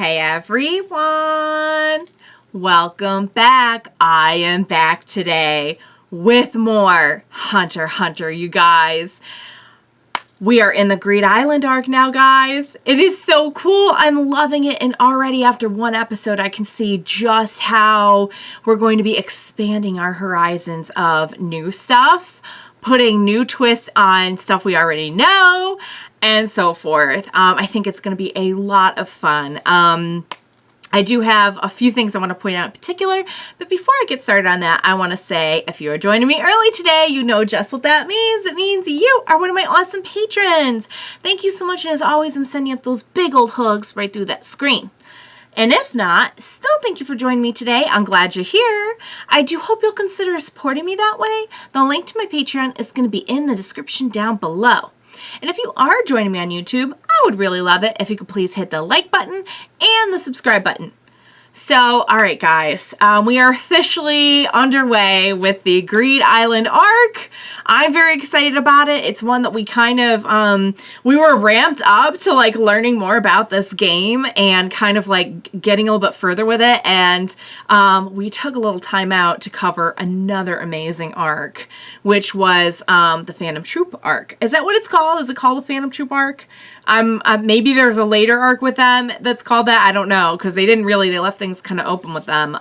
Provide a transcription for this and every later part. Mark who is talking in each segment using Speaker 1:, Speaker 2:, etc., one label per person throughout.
Speaker 1: Hey everyone, welcome back. I am back today with more Hunter x Hunter, you guys. We are in the Greed Island arc now, guys. It is so cool. I'm loving it, and already after one episode I can see just how we're going to be expanding our horizons of new stuff, putting new twists on stuff we already know, and so forth. I think it's going to be a lot of fun. I do have a few things I want to point out in particular, but before I get started on that, I want to say if you are joining me early today, you know just what that means. It means you are one of my awesome patrons. Thank you so much, and as always, I'm sending up those big old hugs right through that screen. And if not, still thank you for joining me today. I'm glad you're here. I do hope you'll consider supporting me that way. The link to my Patreon is going to be in the description down below. And if you are joining me on YouTube, I would really love it if you could please hit the like button and the subscribe button. So, all right, guys, we are officially underway with the Greed Island arc. I'm very excited about it. It's one that we kind of, we were ramped up to like learning more about this game and kind of like getting a little bit further with it. And we took a little time out to cover another amazing arc, which was the Phantom Troop arc. Is that what it's called? Is it called the Phantom Troop arc? Maybe there's a later arc with them that's called that. I don't know, because they left things kind of open with them.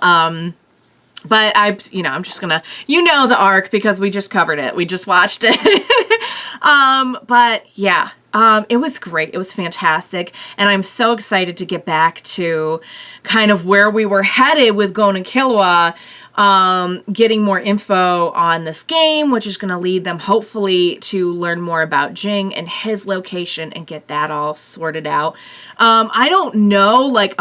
Speaker 1: But I'm just gonna, the arc because we just covered it. We just watched it. But yeah, it was great. It was fantastic. And I'm so excited to get back to kind of where we were headed with Gon and Killua. Getting more info on this game, which is going to lead them hopefully to learn more about Ging and his location and get that all sorted out. I don't know, like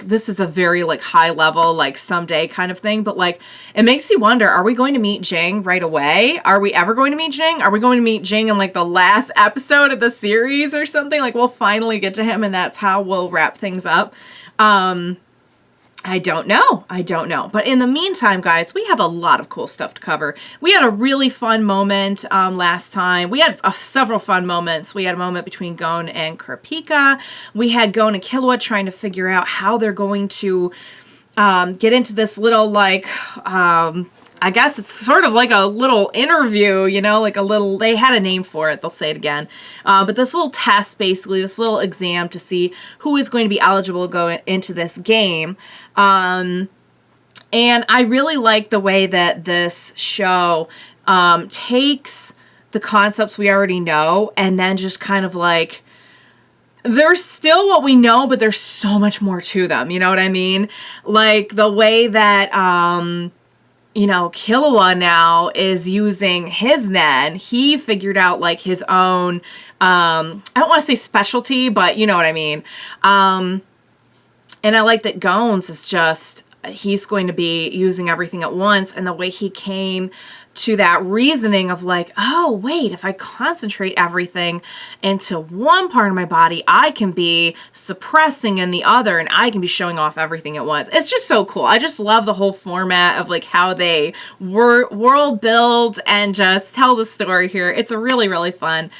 Speaker 1: this is a very like high level, like someday kind of thing, but like it makes you wonder, are we going to meet Ging right away? Are we ever going to meet Ging? Are we going to meet Ging in like the last episode of the series or something? Like we'll finally get to him and that's how we'll wrap things up. I don't know. But in the meantime, guys, we have a lot of cool stuff to cover. We had a really fun moment last time. We had several fun moments. We had a moment between Gon and Kurapika. We had Gon and Killua trying to figure out how they're going to get into this little, like, I guess it's sort of like a little interview, like a little, they had a name for it, they'll say it again. But this little test, basically, this little exam to see who is going to be eligible to go into this game. And I really like the way that this show takes the concepts we already know and then just kind of like, they're still what we know, but there's so much more to them, you know what I mean? Like the way that, Killua now is using his Nen. He figured out like his own, I don't want to say specialty, but you know what I mean. And I like that Gon's is just, he's going to be using everything at once, and the way he came to that reasoning of like, oh, wait, if I concentrate everything into one part of my body, I can be suppressing in the other and I can be showing off everything at once. It's just so cool. I just love the whole format of like how they world build and just tell the story here. It's a really, really fun.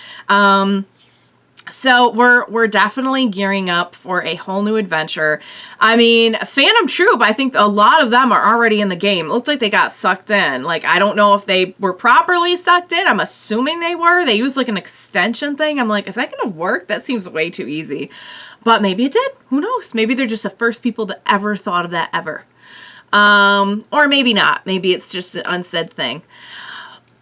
Speaker 1: So we're definitely gearing up for a whole new adventure. I mean, Phantom Troop, I think a lot of them are already in the game. It looked like they got sucked in. Like, I don't know if they were properly sucked in. I'm assuming they were. They used like an extension thing. I'm like, is that going to work? That seems way too easy. But maybe it did. Who knows? Maybe they're just the first people that ever thought of that ever. Or maybe not. Maybe it's just an unsaid thing.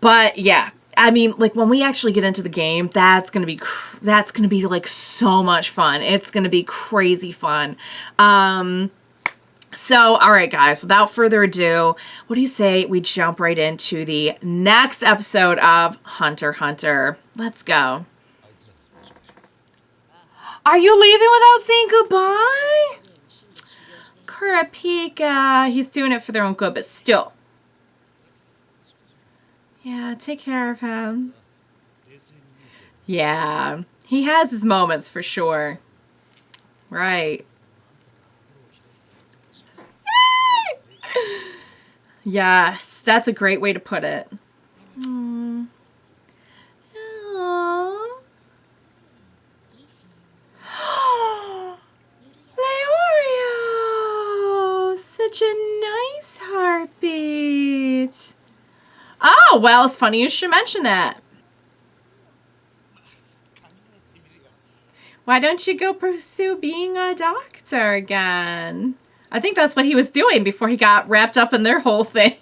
Speaker 1: But yeah. I mean, like when we actually get into the game, that's going to be like so much fun. It's going to be crazy fun. So, all right, guys, without further ado, what do you say we jump right into the next episode of Hunter x Hunter? Let's go. Are you leaving without saying goodbye? Kurapika, he's doing it for their own good, but still. Yeah, take care of him. Yeah, he has his moments for sure. Right. Yes, that's a great way to put it. Aww. Aww. such a nice heartbeat. Oh, well, it's funny you should mention that. Why don't you go pursue being a doctor again? I think that's what he was doing before he got wrapped up in their whole thing.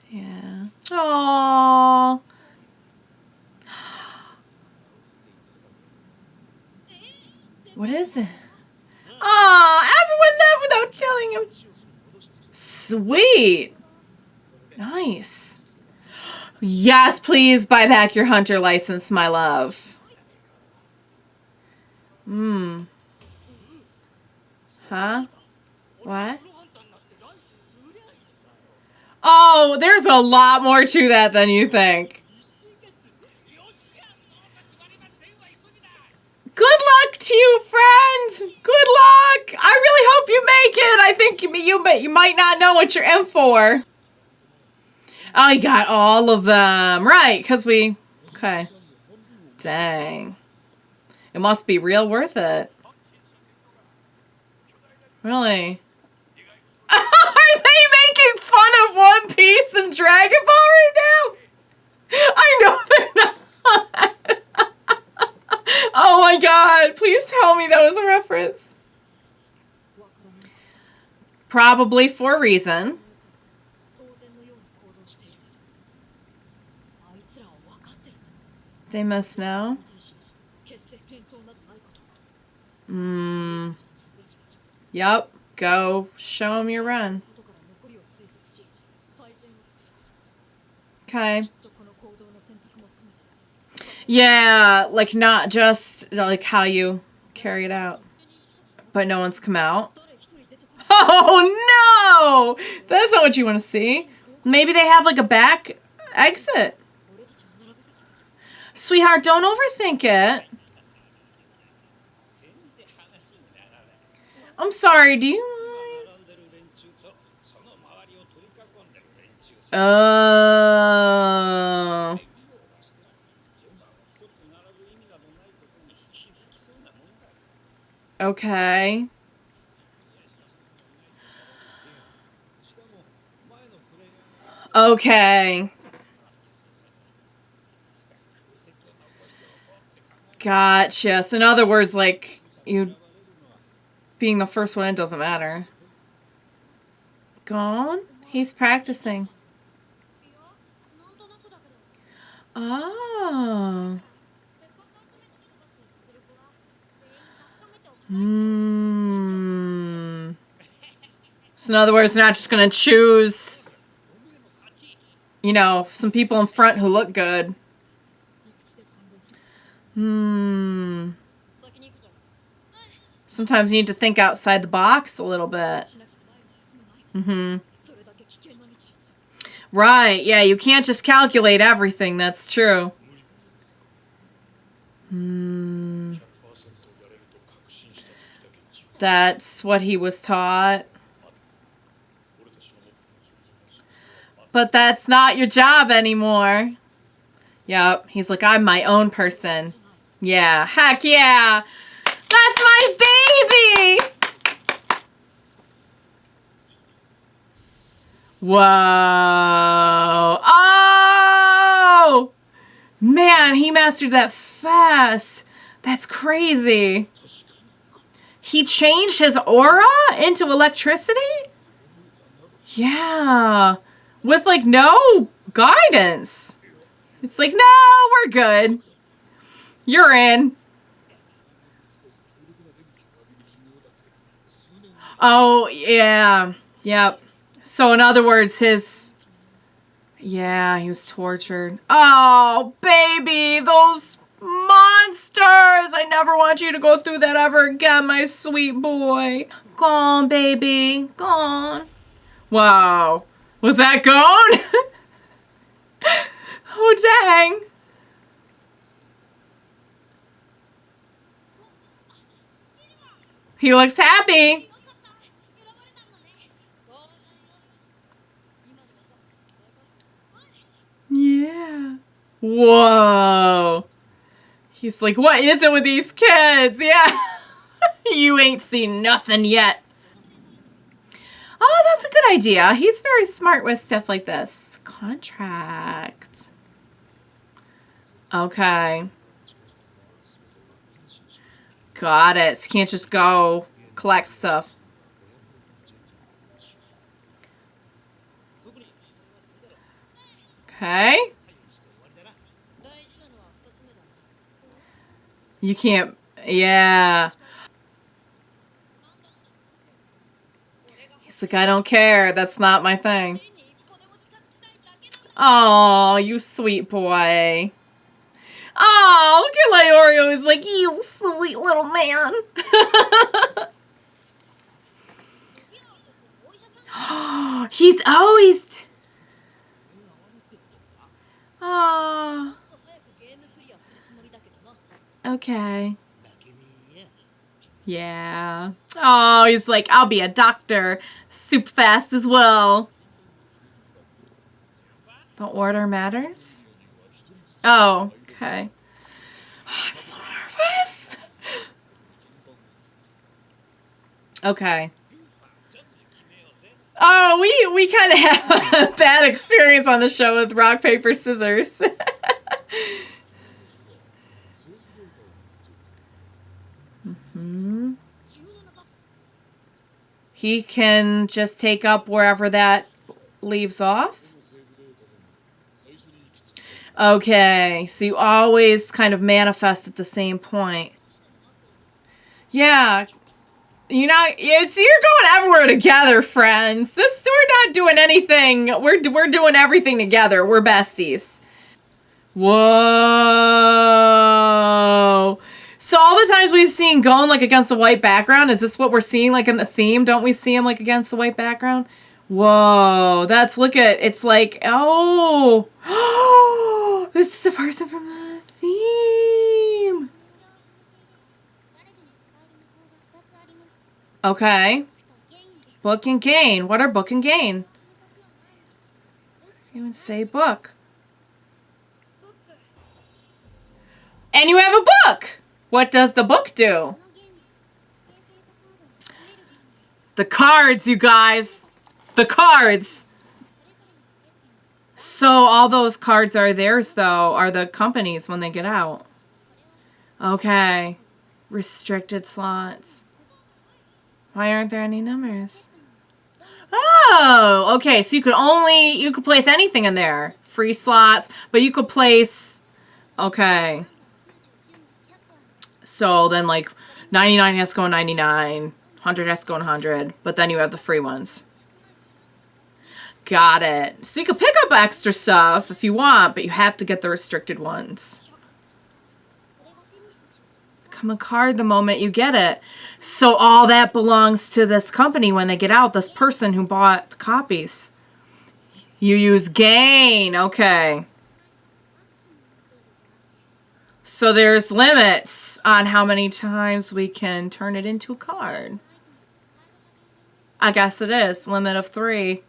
Speaker 1: Yeah. Aww. What is it? Aw, everyone left without telling him. Sweet. Nice. Yes, please buy back your hunter license, my love. Huh? What? Oh, there's a lot more to that than you think. Good luck to you, friend. Good luck. I really hope you make it. I think you might not know what you're in for. Oh, you got all of them. Right, because we... Okay. Dang. It must be real worth it. Really? Are they making fun of One Piece and Dragon Ball right now? I know they're not. Oh my god, please tell me that was a reference. Probably for a reason. They must know. Yep, go show them your run. Okay. Yeah, like not just like how you carry it out. But no one's come out. Oh no! That's not what you want to see. Maybe they have like a back exit. Sweetheart, don't overthink it. I'm sorry, do you mind? Oh. Okay. Okay. Gotcha. So in other words, like, you being the first one, it doesn't matter. Gone? He's practicing. Oh. So in other words, not just going to choose, you know, some people in front who look good. Sometimes you need to think outside the box a little bit. Right, yeah, you can't just calculate everything, that's true. That's what he was taught. But that's not your job anymore. Yep, he's like, I'm my own person. Yeah, heck yeah. That's my baby! Whoa. Oh! Man, he mastered that fast. That's crazy. He changed his aura into electricity? Yeah. With, like, no guidance. It's like, no, we're good. You're in. Oh, yeah. Yep. So, in other words, yeah, he was tortured. Oh, baby, those monsters. I never want you to go through that ever again, my sweet boy. Go on, baby. Go on. Wow. Was that gone? Oh, dang. He looks happy. Yeah. Whoa. He's like, what is it with these kids? Yeah. You ain't seen nothing yet. Oh, that's a good idea. He's very smart with stuff like this. Contract. Okay. Got it. So you can't just go collect stuff. Okay. You can't. Yeah. He's like, I don't care. That's not my thing. Oh, you sweet boy. Oh, look at Leorio. He's like, you sweet little man. He's always... Oh. Okay. Yeah. Oh, he's like, I'll be a doctor. Super fast as well. The order matters? Oh, okay. I'm so nervous. Okay. Oh, we kind of have a bad experience on the show with rock, paper, scissors. He can just take up wherever that leaves off. Okay, so you always kind of manifest at the same point. Yeah. You're going everywhere together, friends. We're not doing anything. We're doing everything together. We're besties. Whoa. So all the times we've seen Gon like against a white background, is this what we're seeing like in the theme? Don't we see him like against the white background? Whoa. It's like, oh. This is the person from the theme. Okay. Book and gain. What are book and gain? You would say book. And you have a book. What does the book do? The cards, you guys. The cards. So all those cards are theirs, though, are the companies when they get out. Okay. Restricted slots. Why aren't there any numbers? Oh, okay. So you could place anything in there. Free slots, but you could place, okay. So then like 99 has to go in 99, 100 has to go in 100, but then you have the free ones. Got it. So you can pick up extra stuff if you want, but you have to get the restricted ones. Become a card the moment you get it. So all that belongs to this company when they get out, this person who bought the copies. You use gain. Okay. So there's limits on how many times we can turn it into a card. I guess it is. Limit of 3.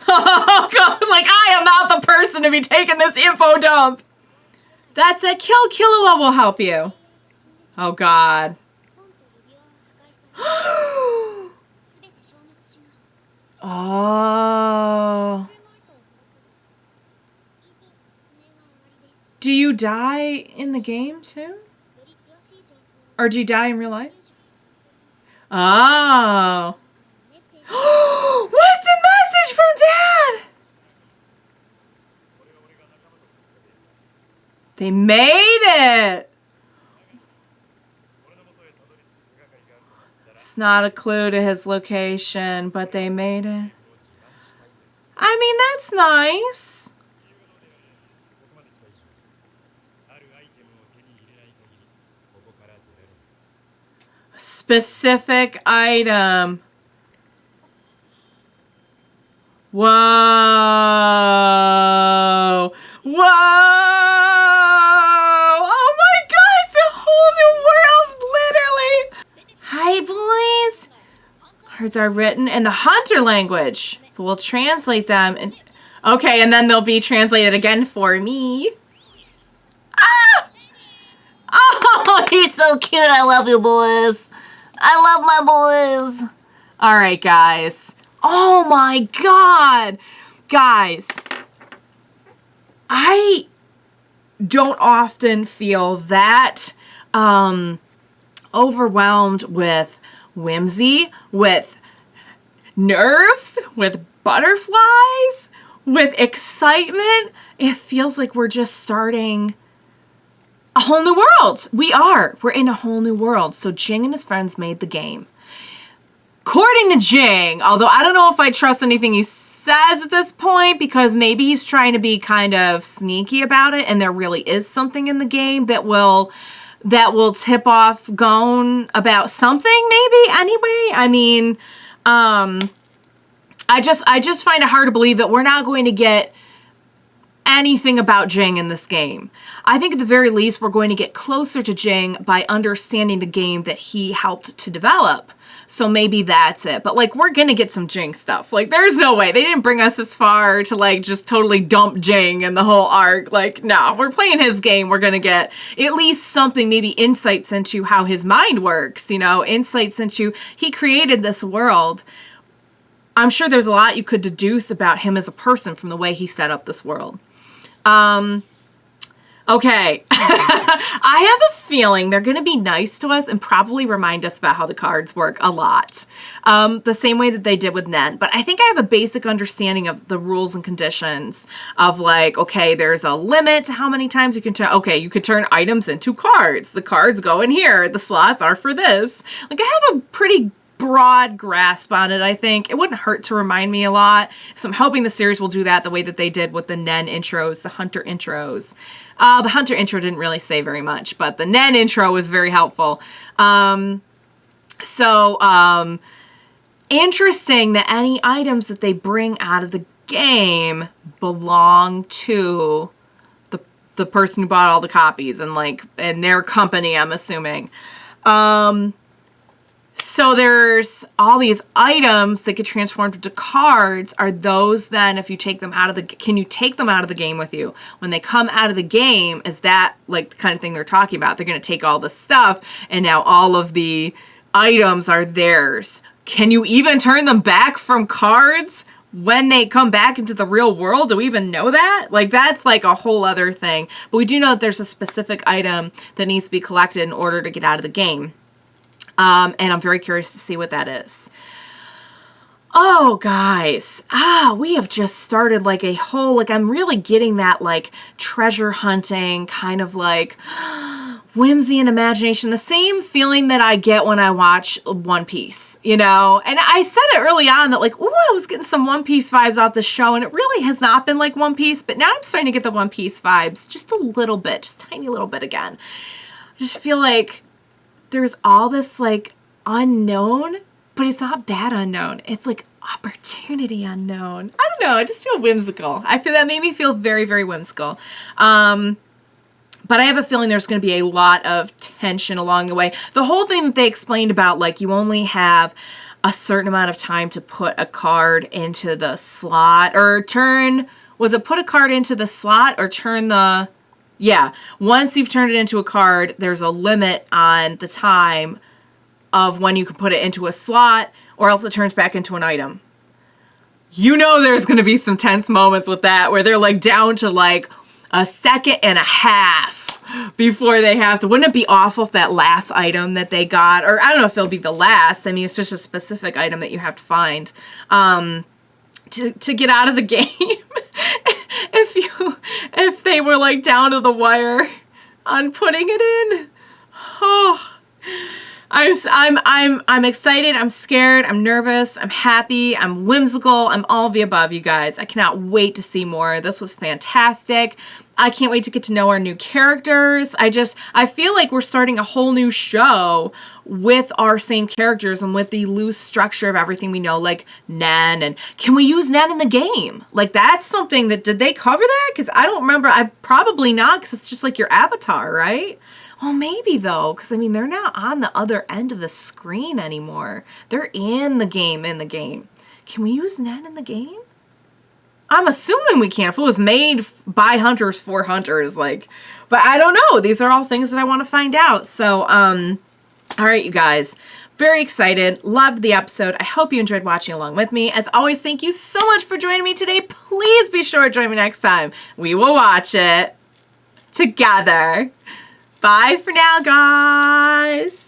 Speaker 1: I was like, I am not the person to be taking this info dump. That's a Kill Killua will help you. Oh, God. Oh. Do you die in the game, too? Or do you die in real life? Oh. What's the message from Dad? They made it. It's not a clue to his location, but they made it. I mean, that's nice. Specific item. Whoa. Whoa. Oh my God, it's a whole new world, literally. Hi, boys. Cards are written in the hunter language. We'll translate them. Okay, and then they'll be translated again for me. Ah! Oh, you're so cute. I love you, boys. I love my boys. All right, guys. Oh my God. Guys, I don't often feel that overwhelmed with whimsy, with nerves, with butterflies, with excitement. It feels like we're just starting a whole new world. We are. We're in a whole new world. So Ging and his friends made the game. According to Ging, although I don't know if I trust anything he says at this point, because maybe he's trying to be kind of sneaky about it, and there really is something in the game that will tip off Gon about something, maybe. Anyway, I mean, I just find it hard to believe that we're not going to get anything about Ging in this game. I think at the very least we're going to get closer to Ging by understanding the game that he helped to develop. So maybe that's it. But like, we're gonna get some Ging stuff. Like, there's no way. They didn't bring us this far to like just totally dump Ging and the whole arc. Like, no, we're playing his game. We're gonna get at least something, maybe insights into how his mind works, you know, insights into he created this world. I'm sure there's a lot you could deduce about him as a person from the way he set up this world. Okay. I have a feeling they're going to be nice to us and probably remind us about how the cards work a lot. The same way that they did with Nen. But I think I have a basic understanding of the rules and conditions of like, okay, there's a limit to how many times you can turn. Okay, you could turn items into cards. The cards go in here. The slots are for this. Like, I have a pretty broad grasp on it, I think. It wouldn't hurt to remind me a lot. So I'm hoping the series will do that the way that they did with the Nen intros, the Hunter intros. The Hunter intro didn't really say very much, but the Nen intro was very helpful. Interesting that any items that they bring out of the game belong to the person who bought all the copies and like, and their company, I'm assuming. So there's all these items that get transformed into cards. Are those then, if you take them out of the, can you take them out of the game with you? When they come out of the game, is that like the kind of thing they're talking about? They're going to take all the stuff and now all of the items are theirs. Can you even turn them back from cards when they come back into the real world? Do we even know that? Like, that's like a whole other thing. But we do know that there's a specific item that needs to be collected in order to get out of the game. And I'm very curious to see what that is. Oh, guys. We have just started like a whole, like, I'm really getting that like treasure hunting kind of like whimsy and imagination. The same feeling that I get when I watch One Piece, you know? And I said it early on that like, ooh, I was getting some One Piece vibes off the show, and it really has not been like One Piece, but now I'm starting to get the One Piece vibes just a little bit, just a tiny little bit again. I just feel like there's all this like unknown, but it's not bad unknown. It's like opportunity unknown. I don't know. I just feel whimsical. I feel that made me feel very, very whimsical. But I have a feeling there's going to be a lot of tension along the way. The whole thing that they explained about like you only have a certain amount of time to put a card into the slot or turn, was it put a card into the slot or turn the, yeah, once you've turned it into a card, there's a limit on the time of when you can put it into a slot, or else it turns back into an item. You know there's going to be some tense moments with that, where they're like down to like a second and a half before they have to. Wouldn't it be awful if that last item that they got, or I don't know if it'll be the last, I mean, it's just a specific item that you have to find, to get out of the game. If they were like down to the wire on putting it in. Oh, I'm excited, I'm scared, I'm nervous, I'm happy, I'm whimsical, I'm all of the above, you guys. I cannot wait to see more. This was fantastic. I can't wait to get to know our new characters. I feel like we're starting a whole new show with our same characters and with the loose structure of everything we know, like Nen, and can we use Nen in the game? Like, that's something that, did they cover that? Because I don't remember. Probably not, because it's just like your avatar, right? Well, maybe though, because I mean, they're not on the other end of the screen anymore. They're in the game, Can we use Nen in the game? I'm assuming we can. If it was made by hunters for hunters, like, but I don't know. These are all things that I want to find out. So, all right, you guys, Very excited. Loved the episode. I hope you enjoyed watching along with me. As always, thank you so much for joining me today. Please be sure to join me next time. We will watch it together. Bye for now, guys.